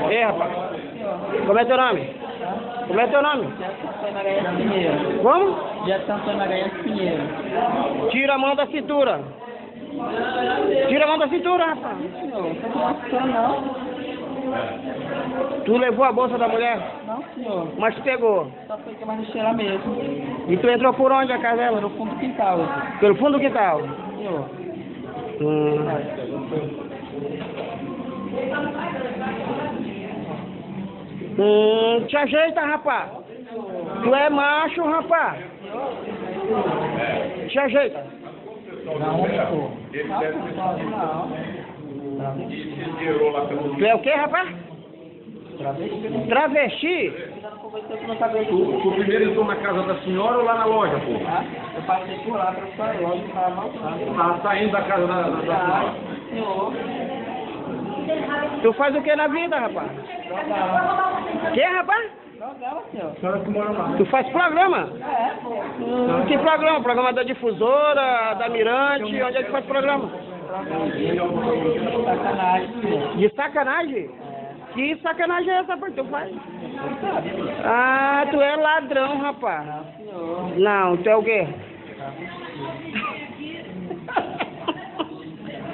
Ei, rapaz. Como é teu nome? Como é teu nome? Como? Antônio Magalhães Pinheiro. Tira a mão da cintura. Tira a mão da cintura, rapaz. Senhor, não. Tu levou a bolsa da mulher? Não, senhor. Mas tu pegou. Só foi que mais no cheirar mesmo. E tu entrou por onde a casa dela? Pelo fundo do quintal. Pelo fundo do quintal? Senhor. Te ajeita, rapaz. Tu é macho, rapaz. Te ajeita. Não. Tu é o quê, rapaz? Travesti? Tu primeiro entrou na casa da senhora ou lá na loja, pô? Eu passei por lá para sua loja e estava maltrando. Tava saindo da casa da senhora. Senhor. Tu faz o que na vida, rapaz? Que, rapaz? Programa, senhor. A senhora que mora lá. Tu faz programa? É. Que programa? Programa da Difusora, da Mirante? Onde é que faz programa? Sacanagem, senhor. De sacanagem? Que sacanagem é essa, rapaz? Tu faz? Ah, tu é ladrão, rapaz. Não, senhor. Não, tu é o quê?